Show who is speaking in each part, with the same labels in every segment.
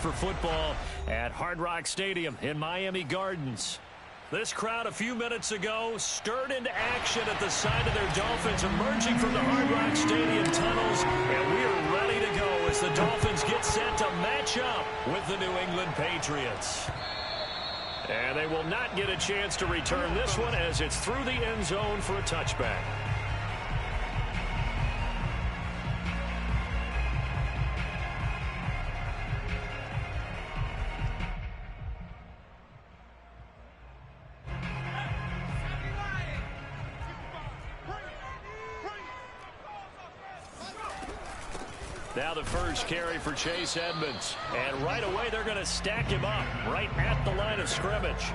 Speaker 1: for football at Hard Rock Stadium in Miami Gardens. This crowd a few minutes ago stirred into action at the side of their Dolphins emerging from the Hard Rock Stadium tunnels, and we are ready to go as the Dolphins get set to match up with the New England Patriots. And they will not get a chance to return this one as it's through the end zone for a touchback. Now the first carry for Chase Edmonds. And right away they're going to stack him up right at the line of scrimmage.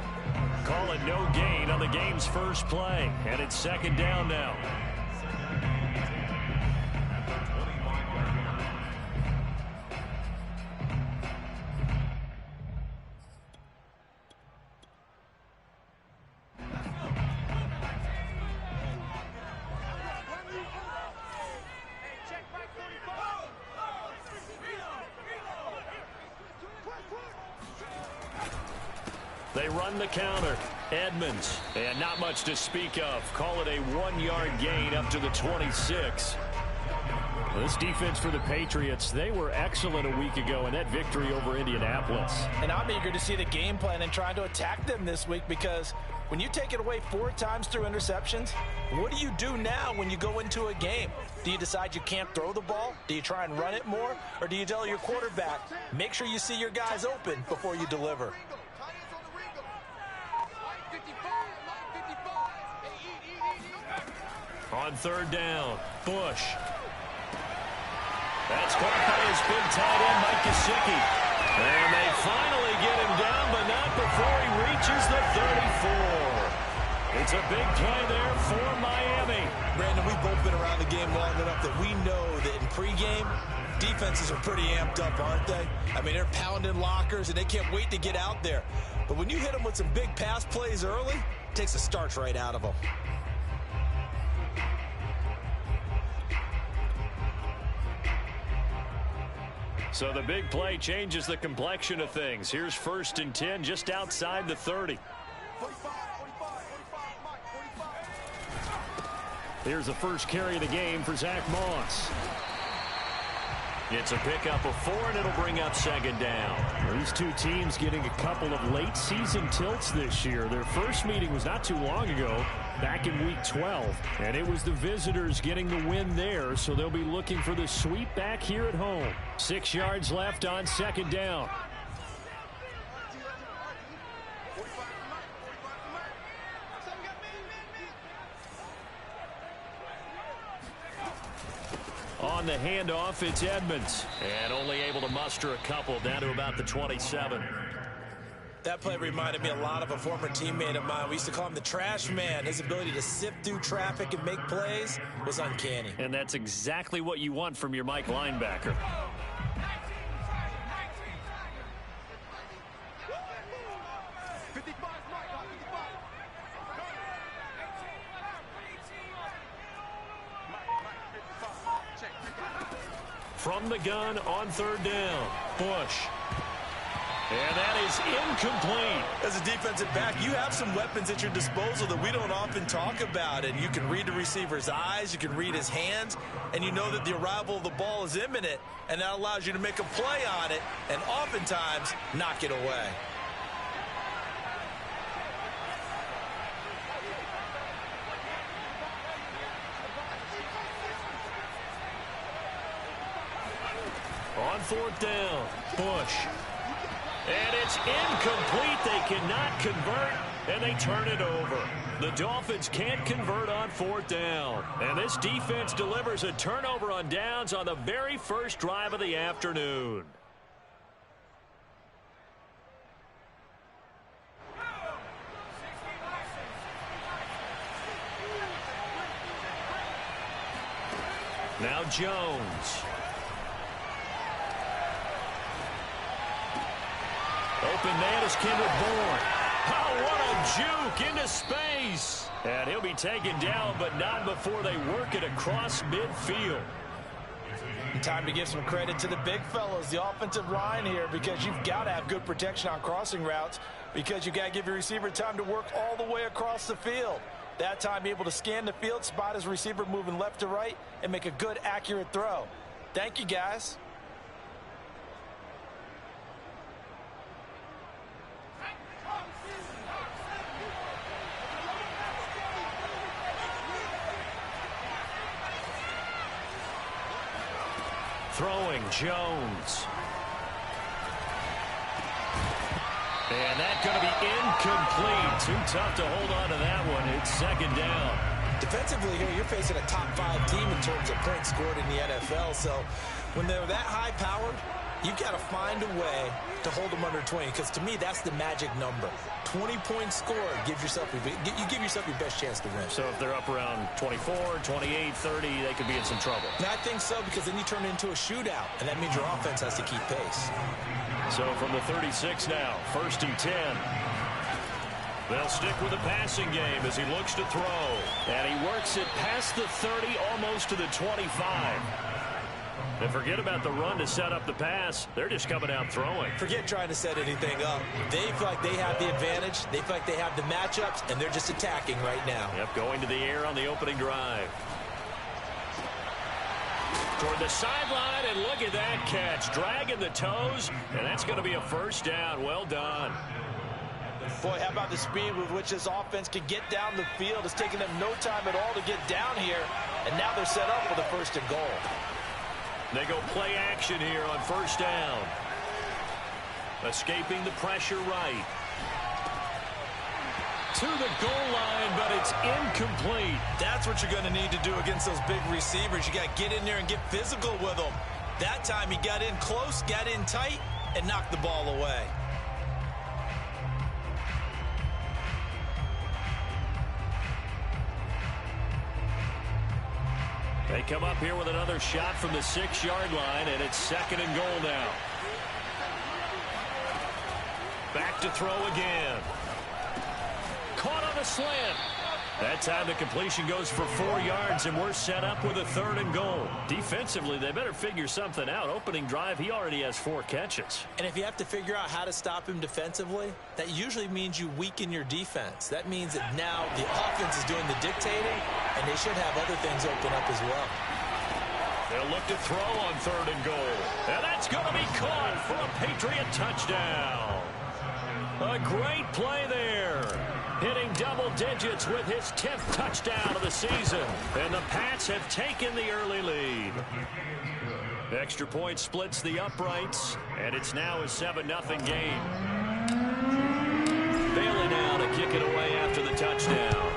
Speaker 1: Call it no gain on the game's first play. And it's second down now. They run the counter. Edmonds. And not much to speak of. Call it a 1-yard gain up to the 26. This defense for the Patriots, they were excellent a week ago in that victory over Indianapolis.
Speaker 2: And I'm eager to see the game plan and trying to attack them this week, because when you take it away 4 times through interceptions, what do you do now when you go into a game? Do you decide you can't throw the ball? Do you try and run it more? Or do you tell your quarterback, make sure you see your guys open before you deliver?
Speaker 1: On third down, Bush. That's caught by his big tight end, Mike Gesicki. And they finally get him down, but not before he reaches the 34. It's a big play there for Miami.
Speaker 3: Brandon, we've both been around the game long enough that we know that in pregame, defenses are pretty amped up, aren't they? I mean, they're pounding lockers, and they can't wait to get out there. But when you hit them with some big pass plays early, it takes the starch right out of them.
Speaker 1: So the big play changes the complexion of things. Here's 1st and 10 just outside the 30. Here's the first carry of the game for Zach Moss. It's a pickup of 4, and it'll bring up second down. These two teams getting a couple of late season tilts this year. Their first meeting was not too long ago, back in week 12. And it was the visitors getting the win there, so they'll be looking for the sweep back here at home. 6 yards left on second down. On the handoff, it's Edmonds. And only able to muster a couple down to about the 27.
Speaker 3: That play reminded me a lot of a former teammate of mine. We used to call him the trash man. His ability to sift through traffic and make plays was uncanny.
Speaker 1: And that's exactly what you want from your Mike linebacker. From the gun on third down, Bush. And that is incomplete.
Speaker 3: As a defensive back, you have some weapons at your disposal that we don't often talk about. And you can read the receiver's eyes, you can read his hands, and you know that the arrival of the ball is imminent, and that allows you to make a play on it and oftentimes knock it away.
Speaker 1: On fourth down, Bush. And it's incomplete. They cannot convert, and they turn it over. The Dolphins can't convert on fourth down. And this defense delivers a turnover on downs on the very first drive of the afternoon. Now Jones. Open man is Kendrick Bourne. Oh, what a juke into space. And he'll be taken down, but not before they work it across midfield.
Speaker 2: And time to give some credit to the big fellas, the offensive line here, because you've got to have good protection on crossing routes, because you've got to give your receiver time to work all the way across the field. That time, be able to scan the field, spot his receiver moving left to right, and make a good, accurate throw. Thank you, guys.
Speaker 1: Throwing Jones. And that's going to be incomplete. Too tough to hold on to that one. It's second down.
Speaker 2: Defensively here, you're facing a top-5 team in terms of points scored in the NFL. So when they're that high-powered, you've got to find a way to hold them under 20. Because to me, that's the magic number. 20 points scored gives yourself you give yourself your best chance to win.
Speaker 1: So if they're up around 24, 28, 30, they could be in some trouble.
Speaker 2: And I think so, because then you turn it into a shootout, and that means your offense has to keep pace.
Speaker 1: So from the 36 now, 1st and 10. They'll stick with the passing game as he looks to throw. And he works it past the 30, almost to the 25. And forget about the run to set up the pass. They're just coming out throwing.
Speaker 2: Forget trying to set anything up. They feel like they have the advantage. They feel like they have the matchups, and they're just attacking right now.
Speaker 1: Yep, going to the air on the opening drive. Toward the sideline, and look at that catch. Dragging the toes, and that's going to be a first down. Well done.
Speaker 2: Boy, how about the speed with which this offense can get down the field? It's taking them no time at all to get down here, and now they're set up for the 1st and goal.
Speaker 1: They go play action here on 1st down. Escaping the pressure right. To the goal line, but it's incomplete.
Speaker 3: That's what you're going to need to do against those big receivers. You got to get in there and get physical with them. That time he got in close, got in tight, and knocked the ball away.
Speaker 1: They come up here with another shot from the 6-yard line, and it's 2nd and goal now. Back to throw again. Caught on the slant. That time the completion goes for 4 yards, and we're set up with a 3rd and goal. Defensively, they better figure something out. Opening drive, he already has 4 catches.
Speaker 2: And if you have to figure out how to stop him defensively, that usually means you weaken your defense. That means that now the offense is doing the dictating, and they should have other things open up as well.
Speaker 1: They'll look to throw on 3rd and goal. And that's going to be caught for a Patriot touchdown. A great play there. Hitting double digits with his 10th touchdown of the season. And the Pats have taken the early lead. Extra point splits the uprights, and it's now a 7-0 game. Bailey now to kick it away after the touchdown.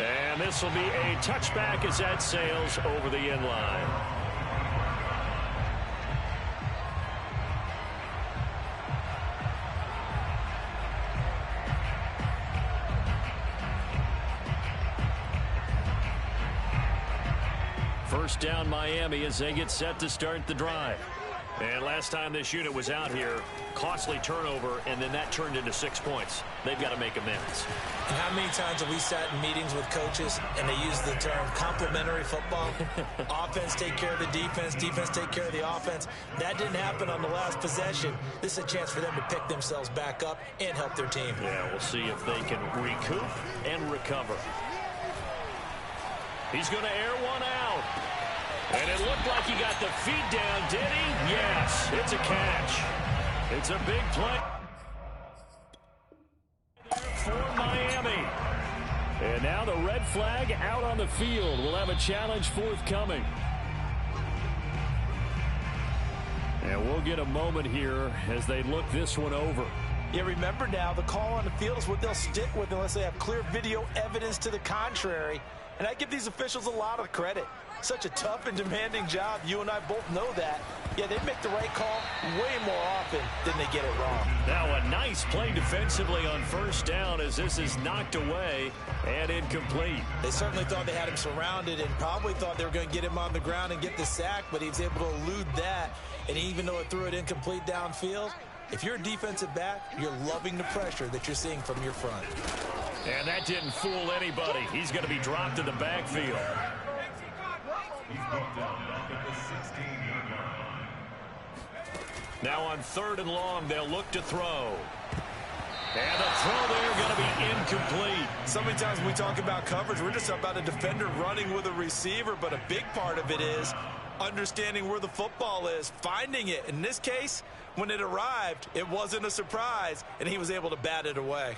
Speaker 1: And this will be a touchback as that sails over the end line. First down Miami as they get set to start the drive. And last time this unit was out here, costly turnover, and then that turned into 6 points. They've got to make amends.
Speaker 2: And how many times have we sat in meetings with coaches and they use the term complementary football? Offense take care of the defense, defense take care of the offense. That didn't happen on the last possession. This is a chance for them to pick themselves back up and help their team.
Speaker 1: Yeah, we'll see if they can recoup and recover. He's going to air one out. And it looked like he got the feet down, did he? Yes, it's a catch. It's a big play for Miami. And now the red flag out on the field. We'll have a challenge forthcoming. And we'll get a moment here as they look this one over.
Speaker 2: Yeah, remember now, the call on the field is what they'll stick with unless they have clear video evidence to the contrary. And I give these officials a lot of credit. Such a tough and demanding job. You and I both know that. Yeah, they make the right call way more often than they get it wrong.
Speaker 1: Now a nice play defensively on first down as this is knocked away and incomplete.
Speaker 2: They certainly thought they had him surrounded and probably thought they were going to get him on the ground and get the sack, but he was able to elude that. And even though it threw it incomplete downfield, if you're a defensive back, you're loving the pressure that you're seeing from your front.
Speaker 1: And that didn't fool anybody. He's going to be dropped in the backfield. Now on 3rd and long, they'll look to throw. And the throw there going to be incomplete.
Speaker 3: So many times when we talk about coverage, we're just about a defender running with a receiver, but a big part of it is understanding where the football is, finding it. In this case, when it arrived, it wasn't a surprise, and he was able to bat it away.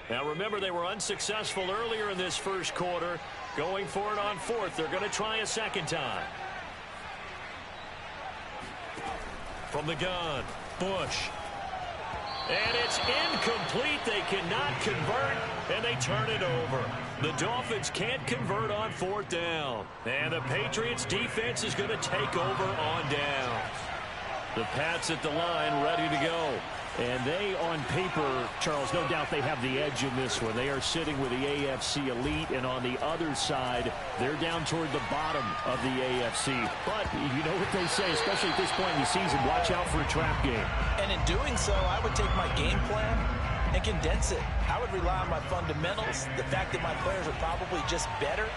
Speaker 1: Now remember, they were unsuccessful earlier in this first quarter. Going for it on 4th. They're going to try a second time. From the gun, Bush. And it's incomplete. They cannot convert, and they turn it over. The Dolphins can't convert on 4th down. And the Patriots defense is going to take over on down. The Pats at the line ready to go. And they, on paper, Charles, no doubt they have the edge in this one. They are sitting with the AFC elite, and on the other side, they're down toward the bottom of the AFC. But you know what they say, especially at this point in the season, watch out for a trap game.
Speaker 2: And in doing so, I would take my game plan and condense it. I would rely on my fundamentals, the fact that my players are probably just better,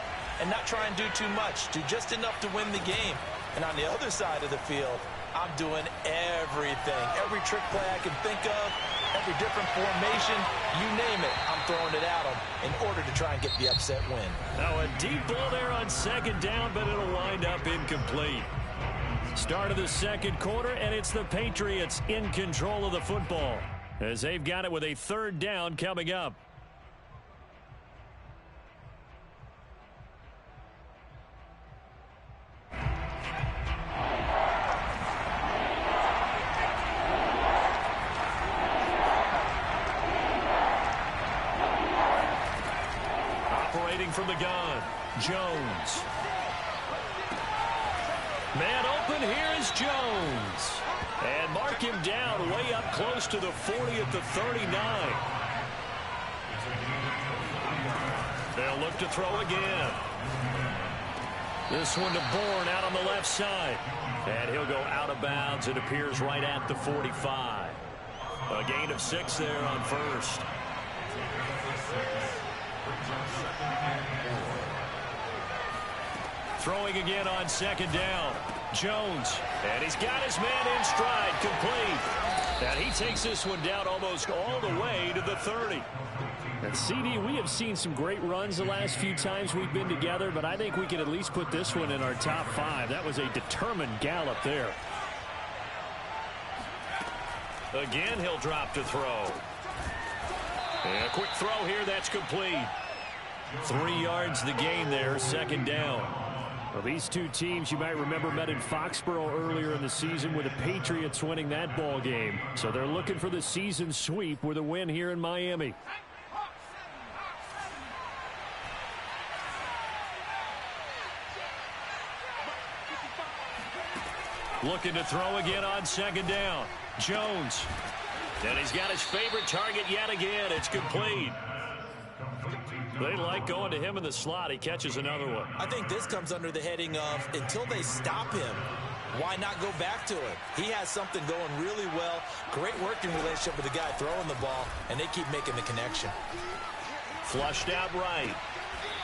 Speaker 2: and not try and do too much, do just enough to win the game. And on the other side of the field, I'm doing everything. Every trick play I can think of, every different formation, you name it, I'm throwing it at them in order to try and get the upset win.
Speaker 1: Now a deep ball there on 2nd down, but it'll wind up incomplete. Start of the second quarter, and it's the Patriots in control of the football as they've got it with a 3rd down coming up. From the gun, Jones. Man open, here is Jones. And mark him down way up close to the 40 at the 39. They'll look to throw again. This one to Bourne out on the left side. And he'll go out of bounds. It appears right at the 45. A gain of 6 there on 1st. Throwing again on 2nd down. Jones. And he's got his man in stride, complete. And he takes this one down almost all the way to the 30.
Speaker 4: And CD, we have seen some great runs the last few times we've been together, but I think we can at least put this one in our top 5. That was a determined gallop there.
Speaker 1: Again, he'll drop to throw. And a quick throw here, that's complete. 3 yards the gain there, 2nd down.
Speaker 4: Well, these two teams, you might remember, met in Foxborough earlier in the season with the Patriots winning that ball game. So they're looking for the season sweep with a win here in Miami.
Speaker 1: Looking to throw again on 2nd down. Jones. And he's got his favorite target yet again. It's complete. They like going to him in the slot. He catches another one.
Speaker 2: I think this comes under the heading of until they stop him, why not go back to it? He has something going really well. Great working relationship with the guy throwing the ball, and they keep making the connection.
Speaker 1: Flushed out right.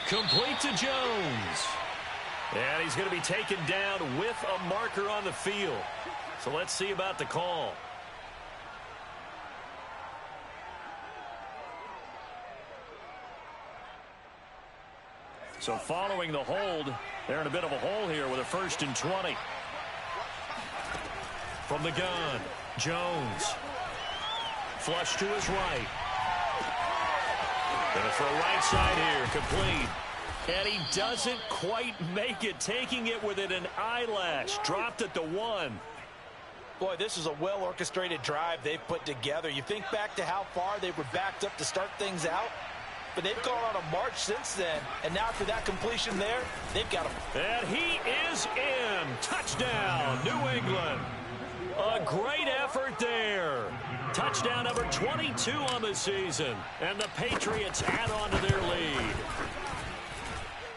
Speaker 1: Complete to Jones. And he's going to be taken down with a marker on the field. So let's see about the call. So following the hold, they're in a bit of a hole here with a 1st and 20. From the gun, Jones. Flush to his right. Gonna throw right side here, complete. And he doesn't quite make it, taking it within an eyelash. Dropped at the 1.
Speaker 2: Boy, this is a well-orchestrated drive they've put together. You think back to how far they were backed up to start things out, but they've gone on a march since then. And now after that completion there, they've got him.
Speaker 1: And he is in. Touchdown, New England. A great effort there. Touchdown number 22 on the season. And the Patriots add on to their lead.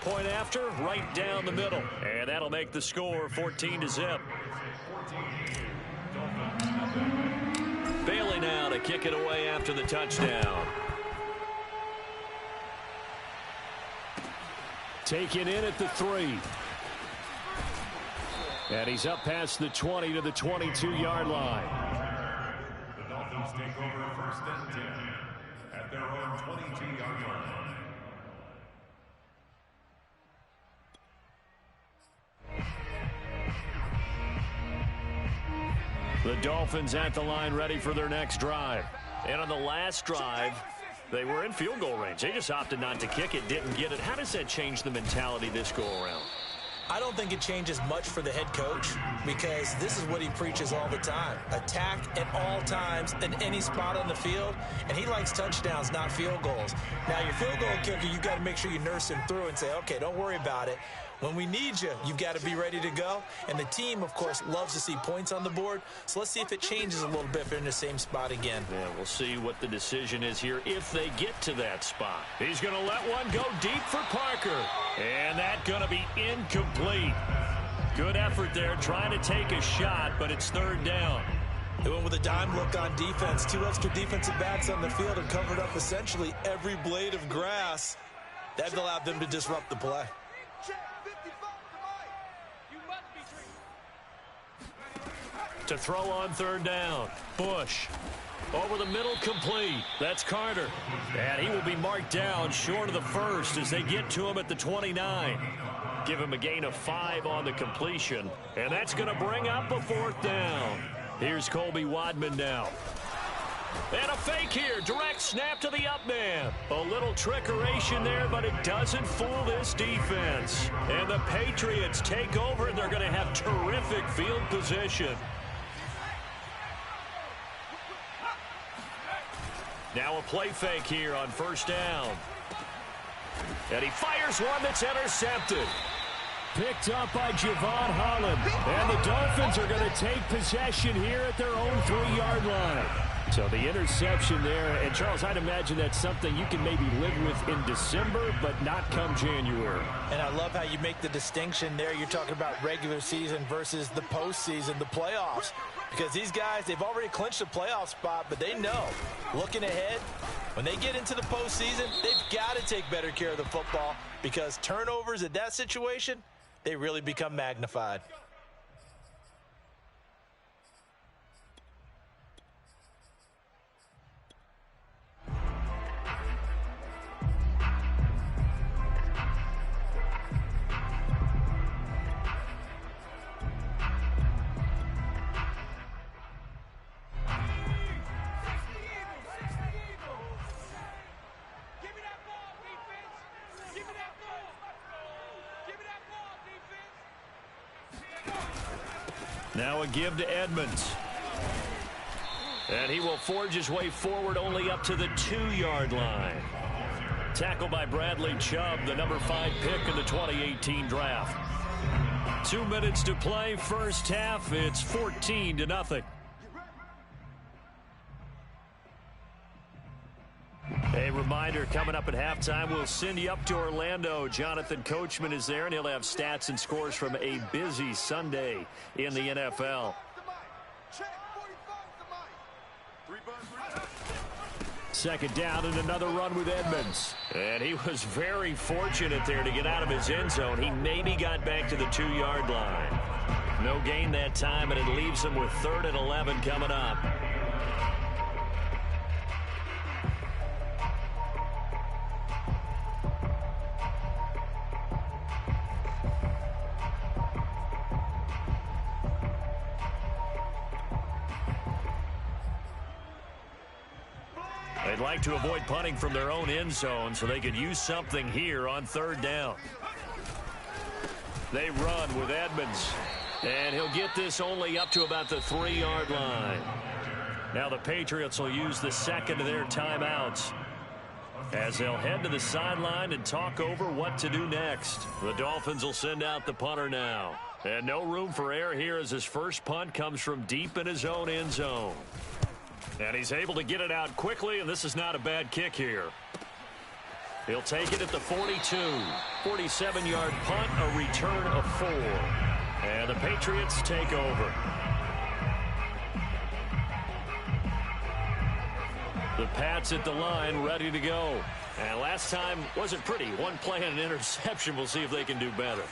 Speaker 1: Point after, right down the middle. And that'll make the score 14-0. Bailey now to kick it away after the touchdown.
Speaker 4: Taken in at the 3. And he's up past the 20 to the 22-yard line.
Speaker 5: The Dolphins take over 1st and 10 at their own 22-yard line.
Speaker 4: The Dolphins at the line ready for their next drive.
Speaker 1: And on the last drive, they were in field goal range. They just opted not to kick it, didn't get it. How does that change the mentality this go-around?
Speaker 2: I don't think it changes much for the head coach because this is what he preaches all the time. Attack at all times in any spot on the field, and he likes touchdowns, not field goals. Now, your field goal kicker, you've got to make sure you nurse him through and say, okay, don't worry about it. When we need you, you've got to be ready to go. And the team, of course, loves to see points on the board. So let's see if it changes a little bit if they're in the same spot again.
Speaker 1: Yeah, we'll see what the decision is here if they get to that spot. He's going to let one go deep for Parker. And that's going to be incomplete. Good effort there trying to take a shot, but it's 3rd down.
Speaker 2: They went with a dime look on defense. 2 extra defensive backs on the field and covered up essentially every blade of grass. That allowed them to disrupt the play.
Speaker 1: To throw on 3rd down. Bush. Over the middle, complete. That's Carter. And he will be marked down short of the 1st as they get to him at the 29. Give him a gain of 5 on the completion. And that's going to bring up a 4th down. Here's Colby Wadman now. And a fake here. Direct snap to the up man. A little trickeration there, but it doesn't fool this defense. And the Patriots take over, and they're going to have terrific field position. Now a play fake here on 1st down. And he fires one that's intercepted.
Speaker 4: Picked up by Javon Holland. And the Dolphins are going to take possession here at their own 3-yard line. So the interception there. And, Charles, I'd imagine that's something you can maybe live with in December, but not come January.
Speaker 2: And I love how you make the distinction there. You're talking about regular season versus the postseason, the playoffs. Because these guys, they've already clinched a playoff spot, but they know, looking ahead, when they get into the postseason, they've got to take better care of the football because turnovers in that situation, they really become magnified.
Speaker 1: Now a give to Edmonds. And he will forge his way forward only up to the 2-yard line. Tackled by Bradley Chubb, the number 5 pick in the 2018 draft. 2 minutes to play, first half. It's 14-0. A reminder, coming up at halftime, we'll send you up to Orlando. Jonathan Coachman is there, and he'll have stats and scores from a busy Sunday in the NFL.
Speaker 4: Second down and another run with Edmonds.
Speaker 1: And he was very fortunate there to get out of his end zone. He maybe got back to the 2-yard line. No gain that time, and it leaves him with 3rd and 11 coming up. They'd like to avoid punting from their own end zone so they could use something here on 3rd down. They run with Edmonds. And he'll get this only up to about the 3-yard line. Now the Patriots will use the second of their timeouts as they'll head to the sideline and talk over what to do next. The Dolphins will send out the punter now. And no room for error here as his first punt comes from deep in his own end zone. And he's able to get it out quickly, and this is not a bad kick here. He'll take it at the 42. 47-yard punt, a return of 4. And the Patriots take over. The Pats at the line, ready to go. And last time wasn't pretty. One play and an interception. We'll see if they can do better.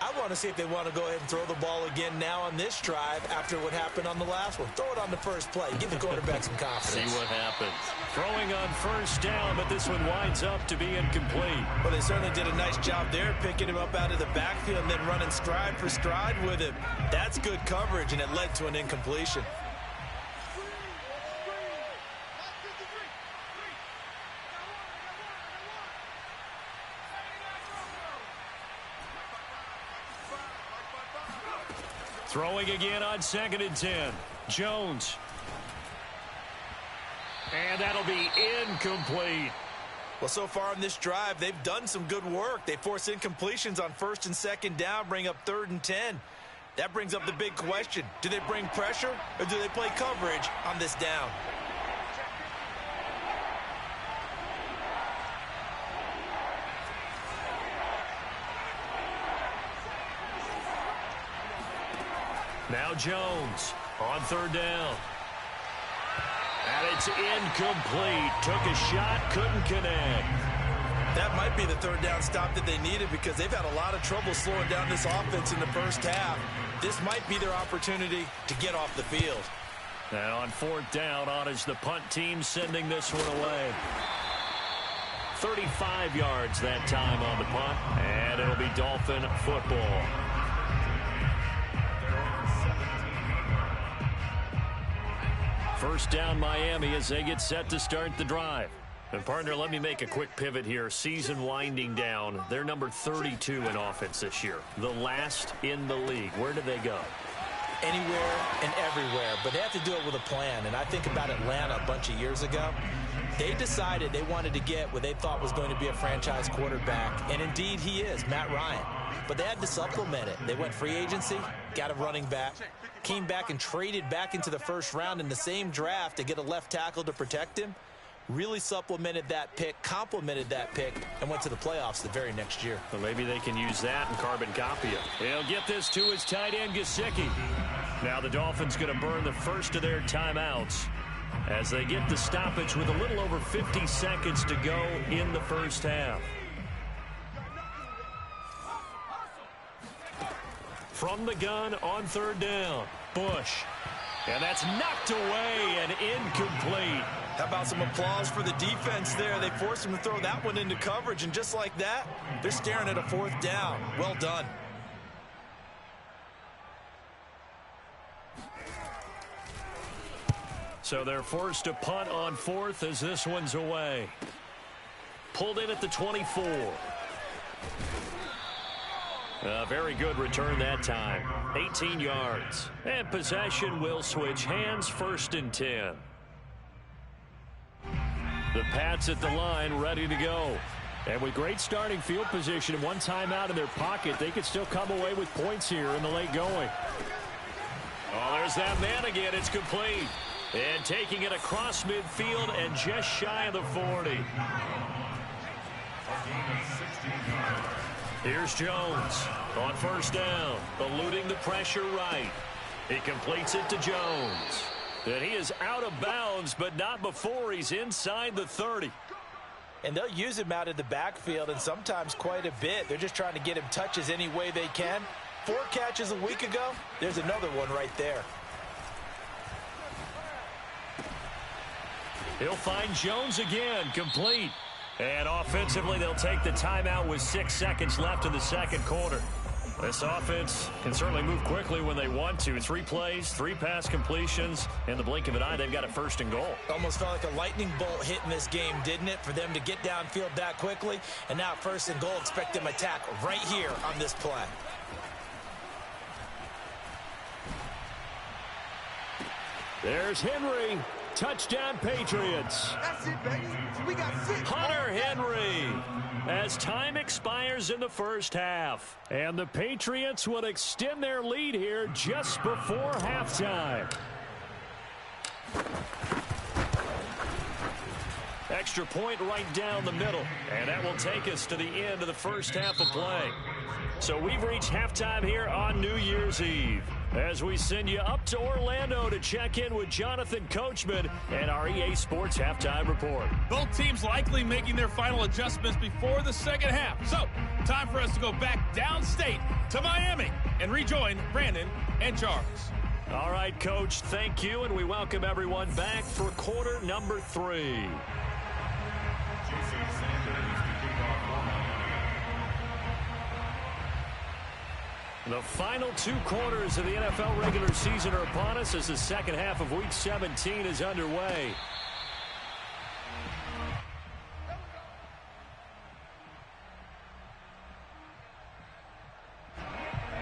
Speaker 2: I want to see if they want to go ahead and throw the ball again now on this drive after what happened on the last one. Throw it on the first play. Give the quarterback some confidence.
Speaker 1: See what happens. Throwing on first down, but this one winds up to be incomplete.
Speaker 2: Well, they certainly did a nice job there, picking him up out of the backfield and then running stride for stride with him. That's good coverage, and it led to an incompletion.
Speaker 1: Throwing again on 2nd and 10. Jones. And that'll be incomplete.
Speaker 2: Well, so far on this drive, they've done some good work. They force incompletions on 1st and 2nd down, bring up 3rd and 10. That brings up the big question. Do they bring pressure or do they play coverage on this down?
Speaker 1: Now Jones on 3rd down. And it's incomplete. Took a shot, couldn't connect.
Speaker 2: That might be the 3rd down stop that they needed because they've had a lot of trouble slowing down this offense in the first half. This might be their opportunity to get off the field.
Speaker 1: And on 4th down, on is the punt team sending this one away. 35 yards that time on the punt, and it'll be Dolphin football. First down Miami as they get set to start the drive. And partner, let me make a quick pivot here. Season winding down. They're number 32 in offense this year. The last in the league. Where do they go?
Speaker 2: Anywhere and everywhere, but they have to do it with a plan. And I think about Atlanta a bunch of years ago. They decided they wanted to get what they thought was going to be a franchise quarterback, and indeed he is, Matt Ryan. But they had to supplement it. They went free agency, got a running back, came back and traded back into the first round in the same draft to get a left tackle to protect him, really supplemented that pick, complemented that pick, and went to the playoffs the very next year.
Speaker 1: Well, maybe they can use that and carbon copy it. He'll get this to his tight end, Gesicki. Now the Dolphins going to burn the first of their timeouts as they get the stoppage with a little over 50 seconds to go in the first half. From the gun on 3rd down, Bush. And that's knocked away and incomplete.
Speaker 2: How about some applause for the defense there? They forced him to throw that one into coverage, and just like that, they're staring at a 4th down. Well done.
Speaker 1: So they're forced to punt on 4th as this one's away. Pulled in at the 24. A very good return that time. 18 yards. And possession will switch hands, 1st and 10. The Pats at the line ready to go. And with great starting field position and one timeout in their pocket, they could still come away with points here in the late going. Oh, there's that man again. It's complete. And taking it across midfield and just shy of the 40. Here's Jones on 1st down, eluding the pressure right. He completes it to Jones. And he is out of bounds, but not before he's inside the 30.
Speaker 2: And they'll use him out of the backfield, and sometimes quite a bit. They're just trying to get him touches any way they can. 4 catches a week ago. There's another one right there.
Speaker 1: He'll find Jones again, complete. And offensively, they'll take the timeout with 6 seconds left in the second quarter. This offense can certainly move quickly when they want to. 3 plays, 3 pass completions. In the blink of an eye, they've got a 1st and goal.
Speaker 2: Almost felt like a lightning bolt hit in this game, didn't it? For them to get downfield that quickly. And now 1st and goal, expect them to attack right here on this play.
Speaker 4: There's Henry. Touchdown, Patriots.
Speaker 6: That's it, baby. We got 6.
Speaker 1: Hunter Henry as time expires in the first half.
Speaker 4: And the Patriots will extend their lead here just before halftime.
Speaker 1: Extra point right down the middle. And that will take us to the end of the first half of play. So we've reached halftime here on New Year's Eve. As we send you up to Orlando to check in with Jonathan Coachman and our EA Sports Halftime Report.
Speaker 7: Both teams likely making their final adjustments before the second half. So, time for us to go back downstate to Miami and rejoin Brandon and Charles.
Speaker 1: All right, Coach, thank you, and we welcome everyone back for quarter number 3. The final 2 quarters of the NFL regular season are upon us as the second half of Week 17 is underway.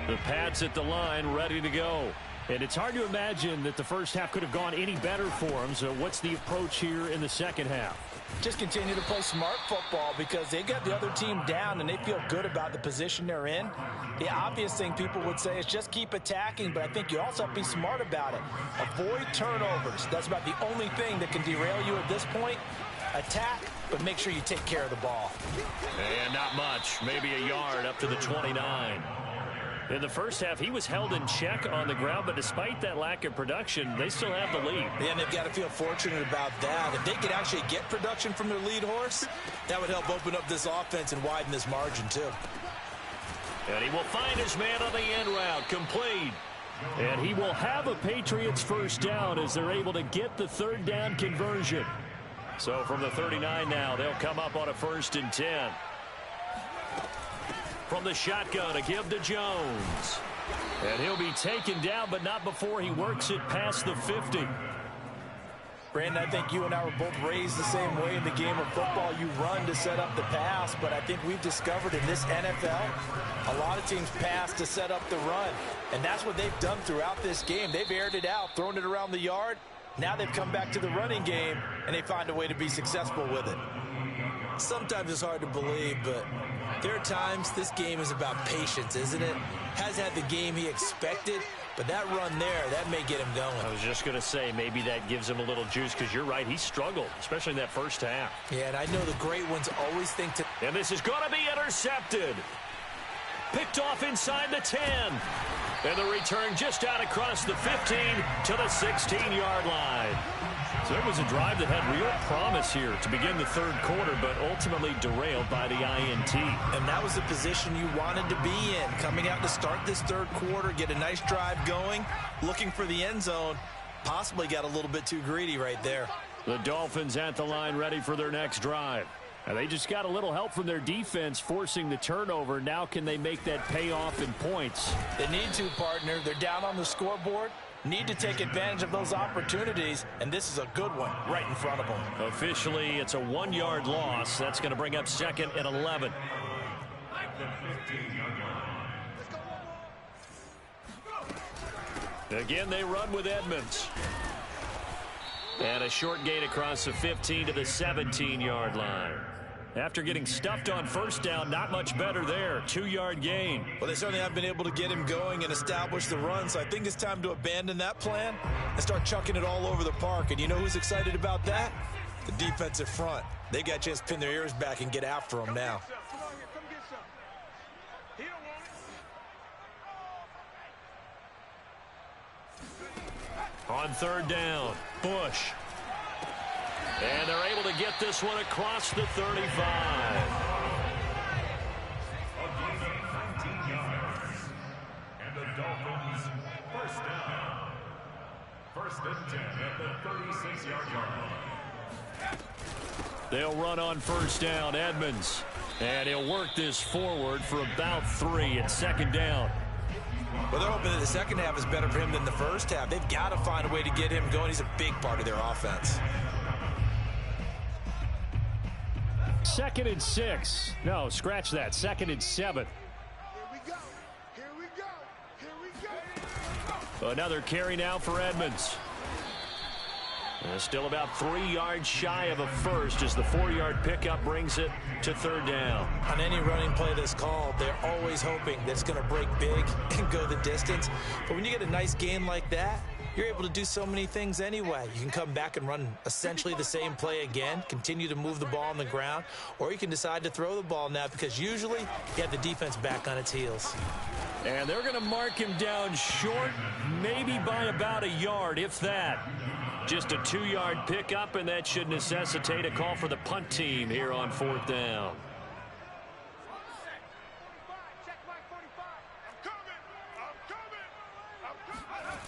Speaker 1: The Pats at the line, ready to go. And it's hard to imagine that the first half could have gone any better for them. So what's the approach here in the second half?
Speaker 2: Just continue to play smart football because they got the other team down and they feel good about the position they're in. The obvious thing people would say is just keep attacking, but I think you also have to be smart about it. Avoid turnovers. That's about the only thing that can derail you at this point. Attack, but make sure you take care of the ball.
Speaker 1: And not much, maybe a yard up to the 29. In the first half, he was held in check on the ground, but despite that lack of production, they still have the lead.
Speaker 2: Yeah, and they've got to feel fortunate about that. If they could actually get production from their lead horse, that would help open up this offense and widen this margin, too.
Speaker 1: And he will find his man on the end route, complete. And he will have a Patriots first down as they're able to get the third down conversion. So from the 39 now, they'll come up on a 1st and 10. From the shotgun, a give to Jones. And he'll be taken down, but not before he works it past the 50.
Speaker 2: Brandon, I think you and I were both raised the same way in the game of football. You run to set up the pass, but I think we've discovered in this NFL, a lot of teams pass to set up the run. And that's what they've done throughout this game. They've aired it out, thrown it around the yard. Now they've come back to the running game, and they find a way to be successful with it.
Speaker 3: Sometimes it's hard to believe, but there are times this game is about patience, isn't it? Has had the game he expected, but that run there, that may get him going.
Speaker 1: I was just going to say, maybe that gives him a little juice, because you're right, he struggled, especially in that first half.
Speaker 3: Yeah, and I know the great ones always think to...
Speaker 1: And this is going to be intercepted. Picked off inside the 10. And the return just out across the 15 to the 16-yard line. So it was a drive that had real promise here to begin the third quarter, but ultimately derailed by the INT.
Speaker 3: And that was the position you wanted to be in, coming out to start this third quarter, get a nice drive going, looking for the end zone. Possibly got a little bit too greedy right there.
Speaker 1: The Dolphins at the line ready for their next drive. And they just got a little help from their defense forcing the turnover. Now can they make that pay off in points?
Speaker 2: They need to, partner. They're down on the scoreboard. Need to take advantage of those opportunities, and this is a good one right in front of them.
Speaker 1: Officially, it's a 1-yard loss. That's going to bring up 2nd and 11. Again, they run with Edmonds. And a short gain across the 15 to the 17-yard line. After getting stuffed on first down, not much better there. 2-yard gain.
Speaker 3: Well, they certainly haven't been able to get him going and establish the run, so I think it's time to abandon that plan and start chucking it all over the park. And you know who's excited about that? The defensive front. They got a chance to pin their ears back and get after him now.
Speaker 1: On 3rd down, Bush. And they're able to get this one across the 35.
Speaker 5: A gain of 19 yards. And the Dolphins, first down. 1st and 10 at the 36-yard line.
Speaker 1: They'll run on 1st down, Edmonds. And he'll work this forward for about 3 at 2nd down.
Speaker 3: Well, they're hoping that the second half is better for him than the first half. They've got to find a way to get him going. He's a big part of their offense.
Speaker 1: 2nd and 6. No, scratch that. 2nd and 7.
Speaker 6: Here we go. Here we go. Here we go.
Speaker 1: Another carry now for Edmonds. Still about 3 yards shy of a first as the 4-yard pickup brings it to 3rd down.
Speaker 3: On any running play that's called, they're always hoping that it's going to break big and go the distance. But when you get a nice gain like that,
Speaker 2: you're able to do so many things anyway. You can come back and run essentially the same play again, continue to move the ball on the ground, or you can decide to throw the ball now because usually you have the defense back on its heels.
Speaker 1: And they're going to mark him down short, maybe by about a yard, if that. Just a 2-yard pickup, and that should necessitate a call for the punt team here on 4th down.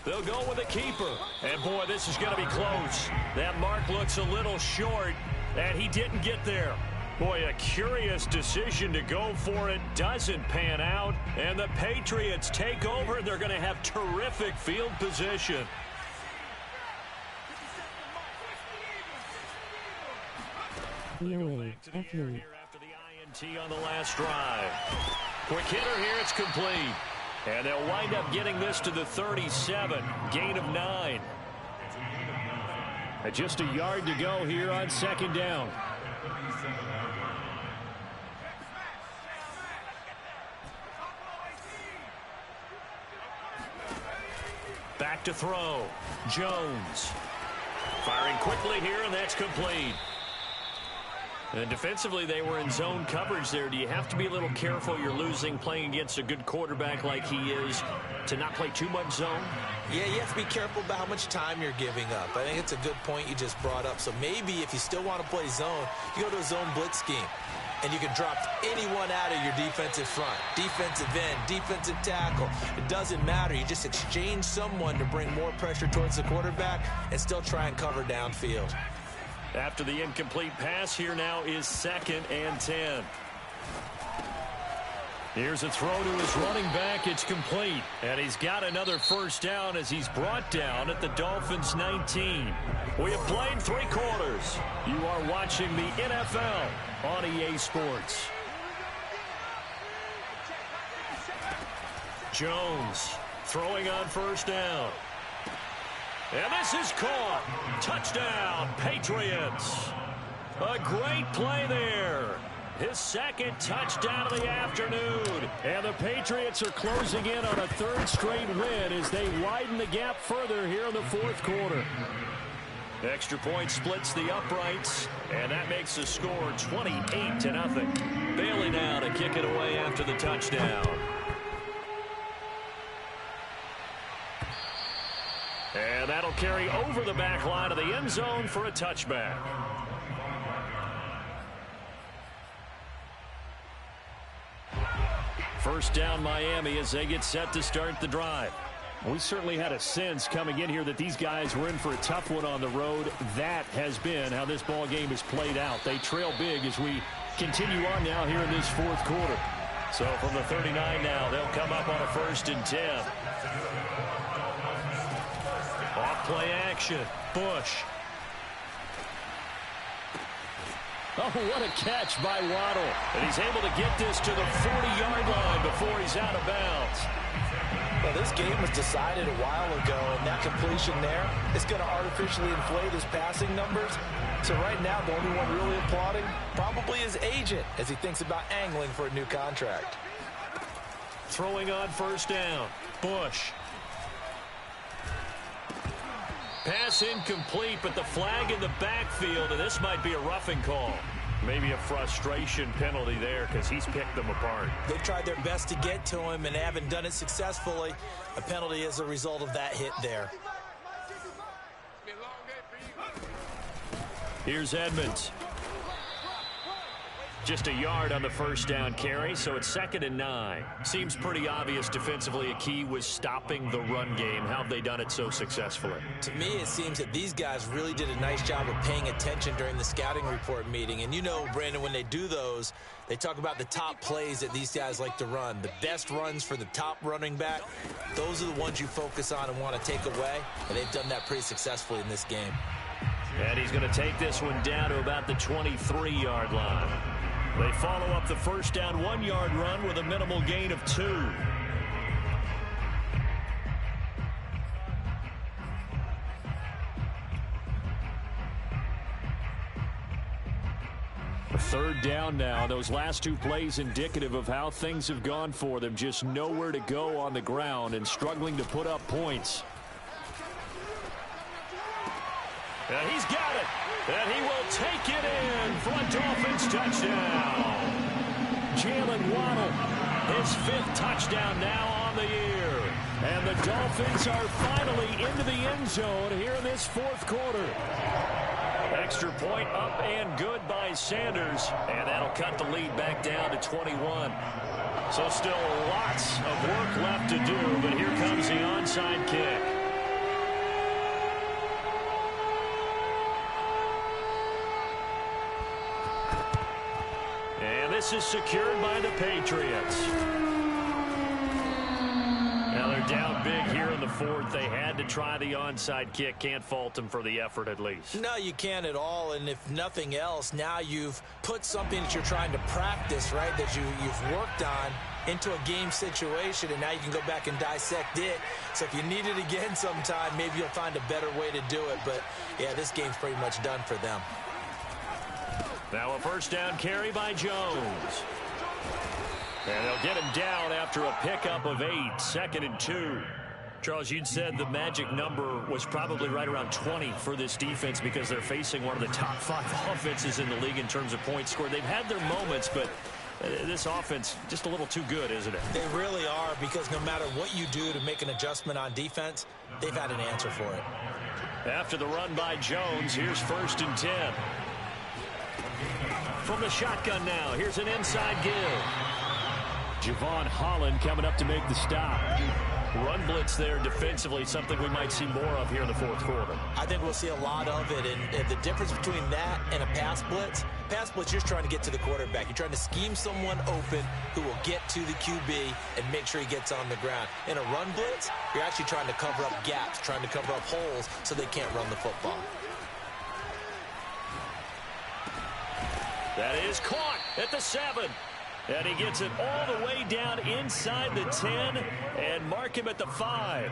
Speaker 1: They'll go with a keeper. And, boy, this is going to be close. That mark looks a little short, and he didn't get there. Boy, a curious decision to go for it. Doesn't pan out. And the Patriots take over. They're going to have terrific field position. After the INT on the last drive. Quick hitter here. It's complete. And they'll wind up getting this to the 37. Gain of 9.
Speaker 4: Just a yard to go here on 2nd down.
Speaker 1: Back to throw. Jones. Firing quickly here, and that's complete. And defensively, they were in zone coverage there. Do you have to be a little careful? You're losing playing against a good quarterback like he is to not play too much zone?
Speaker 2: Yeah, you have to be careful about how much time you're giving up. I think it's a good point you just brought up. So maybe if you still want to play zone, you go to a zone blitz scheme. And you can drop anyone out of your defensive front. Defensive end, defensive tackle. It doesn't matter. You just exchange someone to bring more pressure towards the quarterback and still try and cover downfield.
Speaker 1: After the incomplete pass, here now is 2nd and 10. Here's a throw to his running back. It's complete. And he's got another first down as he's brought down at the Dolphins' 19. We have played 3 quarters. You are watching the NFL on EA Sports. Jones throwing on first down. And this is caught. Touchdown, Patriots. A great play there. His 2nd touchdown of the afternoon. And the Patriots are closing in on a 3rd straight win as they widen the gap further here in the 4th quarter. Extra point splits the uprights, and that makes the score 28-0. Bailey now to kick it away after the touchdown. And that'll carry over the back line of the end zone for a touchback. First down Miami as they get set to start the drive.
Speaker 4: We certainly had a sense coming in here that these guys were in for a tough one on the road. That has been how this ball game has played out. They trail big as we continue on now here in this 4th quarter.
Speaker 1: So from the 39 now, they'll come up on a 1st and 10. Off play action. Bush.
Speaker 4: Oh, what a catch by Waddle.
Speaker 1: And he's able to get this to the 40-yard line before he's out of bounds.
Speaker 2: Well, this game was decided a while ago, and that completion there is going to artificially inflate his passing numbers. So right now, the only one really applauding probably his agent as he thinks about angling for a new contract.
Speaker 1: Throwing on first down. Bush. Pass incomplete, but the flag in the backfield, and this might be a roughing call. Maybe a frustration penalty there because he's picked them apart.
Speaker 2: They've tried their best to get to him and haven't done it successfully. A penalty as a result of that hit there.
Speaker 1: Here's Edmonds. Just a yard on the first down carry, so it's 2nd and 9. Seems pretty obvious defensively a key was stopping the run game. How have they done it so successfully?
Speaker 2: To me, it seems that these guys really did a nice job of paying attention during the scouting report meeting. And you know, Brandon, when they do those, they talk about the top plays that these guys like to run. The best runs for the top running back, those are the ones you focus on and want to take away. And they've done that pretty successfully in this game.
Speaker 1: And he's going to take this one down to about the 23-yard line. They follow up the first down 1-yard run with a minimal gain of 2.
Speaker 4: A 3rd down now. Those last 2 plays indicative of how things have gone for them. Just nowhere to go on the ground and struggling to put up points.
Speaker 1: And he's got it. And he will take it in for a Dolphins touchdown. Jalen Waddle, his 5th touchdown now on the year. And the Dolphins are finally into the end zone here in this 4th quarter. Extra point up and good by Sanders. And that'll cut the lead back down to 21. So still lots of work left to do, but here comes the onside kick. And this is secured by the Patriots. Now they're down big here in the 4th. They had to try the onside kick. Can't fault them for the effort at least.
Speaker 2: No, you can't at all. And if nothing else, now you've put something that you're trying to practice, right, that you've worked on into a game situation, and now you can go back and dissect it. So if you need it again sometime, maybe you'll find a better way to do it. But, yeah, this game's pretty much done for them.
Speaker 1: Now a 1st down carry by Jones. And they'll get him down after a pickup of 8, 2nd and 2. Charles, you'd said the magic number was probably right around 20 for this defense because they're facing one of the top 5 offenses in the league in terms of points scored. They've had their moments, but this offense just a little too good, isn't it?
Speaker 2: They really are, because no matter what you do to make an adjustment on defense, they've had an answer for it.
Speaker 1: After the run by Jones, here's 1st and 10. From the shotgun now, here's an inside give.
Speaker 4: Javon Holland coming up to make the stop.
Speaker 1: Run blitz there defensively, something we might see more of here in the 4th quarter.
Speaker 2: I think we'll see a lot of it, and the difference between that and a pass blitz, you're just trying to get to the quarterback. You're trying to scheme someone open who will get to the QB and make sure he gets on the ground. In a run blitz, you're actually trying to cover up gaps, trying to cover up holes so they can't run the football.
Speaker 1: That is caught at the 7. And he gets it all the way down inside the 10 and mark him at the 5.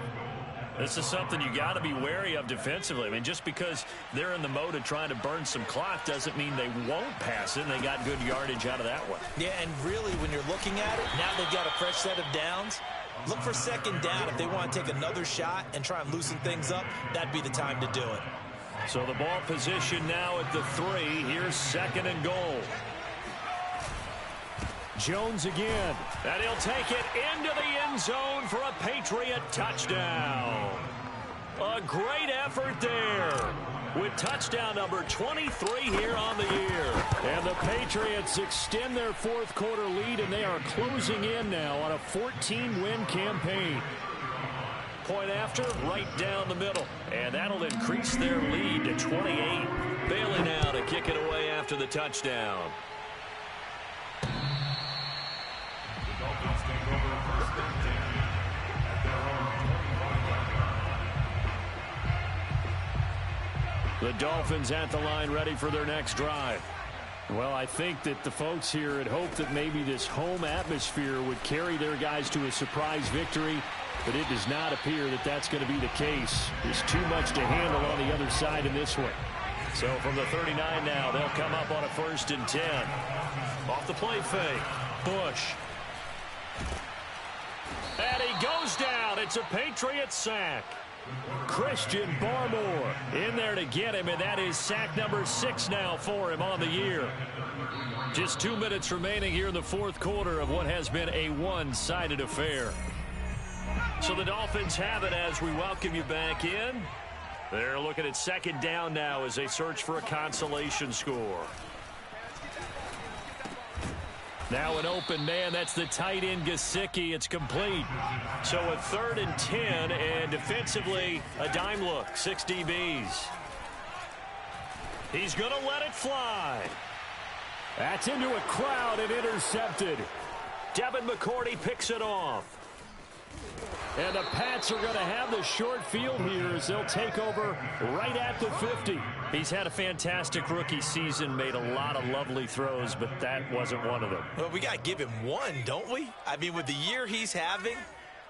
Speaker 1: This is something you got to be wary of defensively. I mean, just because they're in the mode of trying to burn some clock doesn't mean they won't pass it. They got good yardage out of that one.
Speaker 2: Yeah, and really, when you're looking at it, now they've got a fresh set of downs. Look for 2nd down. If they want to take another shot and try and loosen things up, that'd be the time to do it.
Speaker 1: So the ball position now at the 3. Here's 2nd and goal.
Speaker 4: Jones again.
Speaker 1: And he'll take it into the end zone for a Patriot touchdown. A great effort there with touchdown number 23 here on the year.
Speaker 4: And the Patriots extend their 4th quarter lead, and they are closing in now on a 14-win campaign.
Speaker 1: Point after, right down the middle. And that'll increase their lead to 28. Bailey now to kick it away after the touchdown. The Dolphins at the line, ready for their next drive.
Speaker 4: Well, I think that the folks here had hoped that maybe this home atmosphere would carry their guys to a surprise victory, but it does not appear that that's going to be the case. There's too much to handle on the other side in this one.
Speaker 1: So from the 39 now, they'll come up on a 1st and 10. Off the play fake. Bush. And he goes down. It's a Patriot sack.
Speaker 4: Christian Barmore
Speaker 1: in there to get him, and that is sack number 6 now for him on the year. Just 2 minutes remaining here in the 4th quarter of what has been a one-sided affair. So the Dolphins have it as we welcome you back in. They're looking at 2nd down now as they search for a consolation score. Now an open man. That's the tight end Gesicki. It's complete. So a 3rd and 10, and defensively a dime look. 6 DBs. He's going to let it fly.
Speaker 4: That's into a crowd and intercepted.
Speaker 1: Devin McCourty picks it off.
Speaker 4: And the Pats are going to have the short field here as they'll take over right at the 50.
Speaker 1: He's had a fantastic rookie season, made a lot of lovely throws, but that wasn't one of them.
Speaker 2: Well, we got to give him one, don't we? I mean, with the year he's having,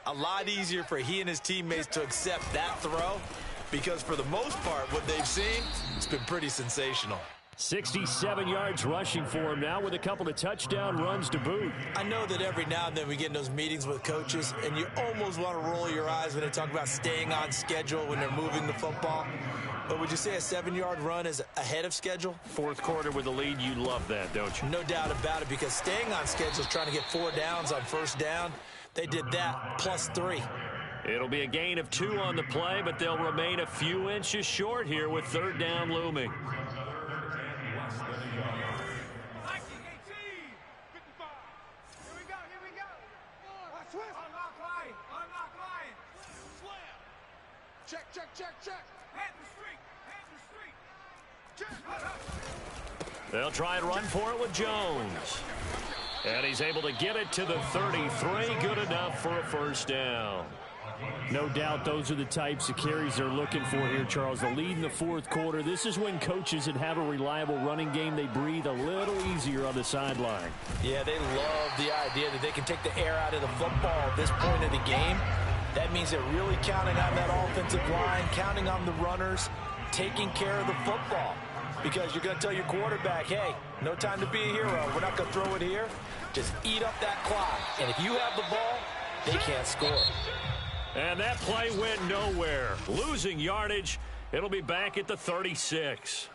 Speaker 2: a lot easier for he and his teammates to accept that throw, because for the most part, what they've seen, it's been pretty sensational.
Speaker 4: 67 yards rushing for him now with a couple of touchdown runs to boot.
Speaker 3: I know that every now and then we get in those meetings with coaches, and you almost want to roll your eyes when they talk about staying on schedule when they're moving the football. But would you say a 7-yard run is ahead of schedule?
Speaker 1: Fourth quarter with the lead, you love that, don't you?
Speaker 3: No doubt about it, because staying on schedule is trying to get 4 downs on first down. They did that plus 3.
Speaker 1: It'll be a gain of 2 on the play, but they'll remain a few inches short here with third down looming.
Speaker 6: Check.
Speaker 1: They'll try and run for it with Jones. And he's able to get it to the 33. Good enough for a first down.
Speaker 4: No doubt those are the types of carries they're looking for here, Charles. The lead in the fourth quarter. This is when coaches that have a reliable running game, they breathe a little easier on the sideline.
Speaker 2: Yeah, they love the idea that they can take the air out of the football at this point of the game. That means they're really counting on that offensive line, counting on the runners, taking care of the football. Because you're going to tell your quarterback, hey, no time to be a hero. We're not going to throw it here. Just eat up that clock. And if you have the ball, they can't score.
Speaker 1: And that play went nowhere. Losing yardage. It'll be back at the 36.